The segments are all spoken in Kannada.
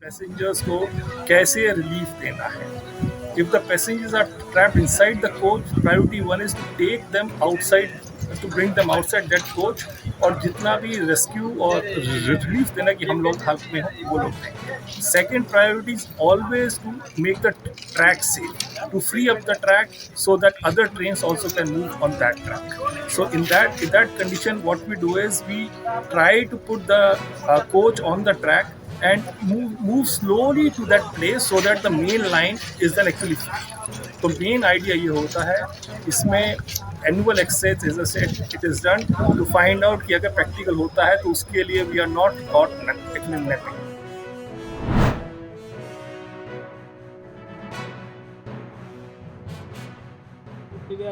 पैसेंजर्स को कैसे रिलीफ देना है. If the passengers are trapped inside the coach, priority one is to take them outside, to bring them outside that coach, और जितना भी रेस्क्यू और रिलीफ देना कि हम लोग हेल्प में हैं वो लोग दें. Second priority is always to make the track safe, to free up the track so that other trains also can move on that track. So in that condition, what we do is we try to put the coach on the track and move slowly to that place so that the main line is then actually free. तो मेन आइडिया ये होता है इसमें annual exercise as a set it is done to find out कि अगर प्रैक्टिकल होता है तो उसके लिए we are not got actually nothing.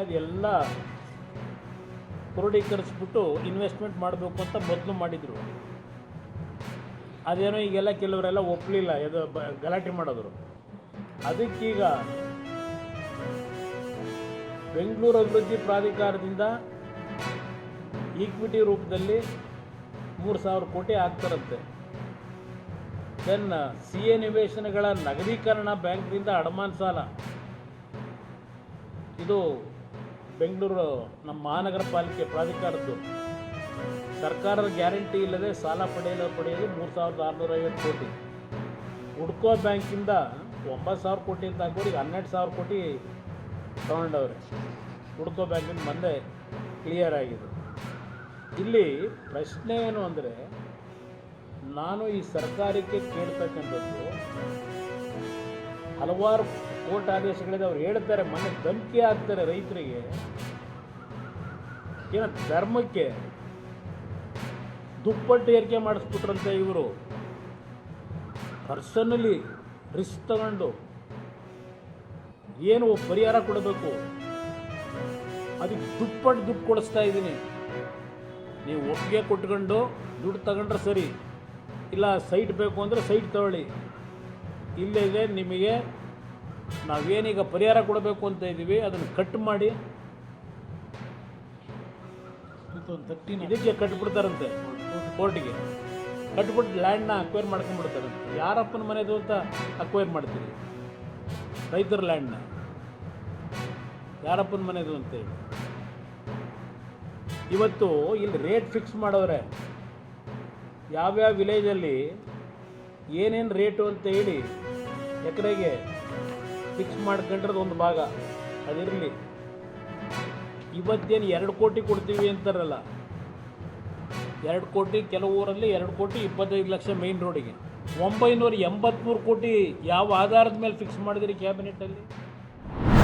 ಅದೆಲ್ಲ ಕ್ರೋಢೀಕರಿಸ್ಬಿಟ್ಟು ಇನ್ವೆಸ್ಟ್ಮೆಂಟ್ ಮಾಡಬೇಕು ಅಂತ ಮೊದಲು ಮಾಡಿದರು. ಅದೇನೋ ಈಗೆಲ್ಲ ಕೆಲವರೆಲ್ಲ ಒಪ್ಪಲಿಲ್ಲ, ಇದು ಗಲಾಟೆ ಮಾಡಿದ್ರು. ಅದಕ್ಕೀಗ ಬೆಂಗಳೂರು ಅಭಿವೃದ್ಧಿ ಪ್ರಾಧಿಕಾರದಿಂದ ಈಕ್ವಿಟಿ ರೂಪದಲ್ಲಿ 3,000 ಕೋಟಿ ಆಗ್ತಾರಂತೆ. ದೆನ್ CA ನಿವೇಶನಗಳ ನಗದೀಕರಣ, ಬ್ಯಾಂಕ್ನಿಂದ ಅಡಮಾನ ಸಾಲ, ಇದು ಬೆಂಗಳೂರು ನಮ್ಮ ಮಹಾನಗರ ಪಾಲಿಕೆ ಪ್ರಾಧಿಕಾರದ್ದು. ಸರ್ಕಾರದ ಗ್ಯಾರಂಟಿ ಇಲ್ಲದೆ ಸಾಲ ಪಡೆಯಲು 3,650 ಕೋಟಿ. ಹುಡ್ಕೋ ಬ್ಯಾಂಕಿಂದ 9,000 ಕೋಟಿ ಅಂತ ಹಾಕೋರು, ಈಗ 12,000 ಕೋಟಿ ತೊಗೊಂಡವ್ರೆ. ಹುಡ್ಕೋ ಬ್ಯಾಂಕಿಂದ ಮುಂದೆ ಕ್ಲಿಯರ್ ಆಗಿದೆ. ಇಲ್ಲಿ ಪ್ರಶ್ನೆ ಏನು ಅಂದರೆ, ನಾನು ಈ ಸರ್ಕಾರಕ್ಕೆ ಕೇಳ್ತಕ್ಕಂಥದ್ದು, ಹಲವಾರು ಕೋರ್ಟ್ ಆದೇಶಗಳಿದೆ. ಅವ್ರು ಹೇಳ್ತಾರೆ, ಮೊನ್ನೆ ಧಮಕಿ ಹಾಕ್ತಾರೆ ರೈತರಿಗೆ, ಏನೋ ಧರ್ಮಕ್ಕೆ ದುಪ್ಪಟ್ಟು ಏರಿಕೆ ಮಾಡಿಸ್ಬಿಟ್ರಂತೆ. ಇವರು ಪರ್ಸನಲಿ ರಿಸ್ಕ್ ತಗೊಂಡು ಏನು ಪರಿಹಾರ ಕೊಡಬೇಕು, ಅದಕ್ಕೆ ದುಪ್ಪಟ್ಟು ದುಡ್ಡು ಕೊಡಿಸ್ತಾ ಇದ್ದೀನಿ, ನೀವು ಒಪ್ಪಿಗೆ ಕೊಟ್ಕೊಂಡು ದುಡ್ಡು ತಗೊಂಡ್ರೆ ಸರಿ, ಇಲ್ಲ ಸೈಟ್ ಬೇಕು ಅಂದರೆ ಸೈಟ್ ತಗೊಳ್ಳಿ, ಇಲ್ಲದೆ ನಿಮಗೆ ನಾವೇನೀಗ ಪರಿಹಾರ ಕೊಡಬೇಕು ಅಂತ ಇದ್ದೀವಿ ಅದನ್ನು ಕಟ್ ಮಾಡಿ ಇದಕ್ಕೆ ಕಟ್ಬಿಡ್ತಾರಂತೆ, ಕೋರ್ಟಿಗೆ ಕಟ್ಬಿಟ್ಟು ಲ್ಯಾಂಡ್ನ ಅಕ್ವೈರ್ ಮಾಡ್ಕೊಂಡ್ಬಿಡ್ತಾರಂತೆ. ಯಾರಪ್ಪನ ಮನೆದು ಅಂತ ಅಕ್ವೈರ್ ಮಾಡ್ತೀರಿ? ರೈತರ ಲ್ಯಾಂಡ್ನ ಯಾರಪ್ಪನ ಮನೆದು ಅಂತೇಳಿ ಇವತ್ತು ಇಲ್ಲಿ ರೇಟ್ ಫಿಕ್ಸ್ ಮಾಡೋರೆ. ಯಾವ್ಯಾವ ವಿಲೇಜಲ್ಲಿ ಏನೇನು ರೇಟು ಅಂತ ಹೇಳಿ ಎಕರೆಗೆ ಫಿಕ್ಸ್ ಮಾಡ್ಕೊಂಡ್ರದ್ದು ಒಂದು ಭಾಗ ಅದಿರಲಿ. ಇವತ್ತೇನು 2 ಕೋಟಿ ಕೊಡ್ತೀವಿ ಅಂತಾರಲ್ಲ, 2 ಕೋಟಿ, ಕೆಲವು ಊರಲ್ಲಿ 2 ಕೋಟಿ 25 ಲಕ್ಷ ಮೈನ್ ರೋಡಿಗೆ. 983 ಕೋಟಿ ಯಾವ ಆಧಾರದ ಮೇಲೆ ಫಿಕ್ಸ್ ಮಾಡಿದಿರಿ ಕ್ಯಾಬಿನೆಟ್ಟಲ್ಲಿ?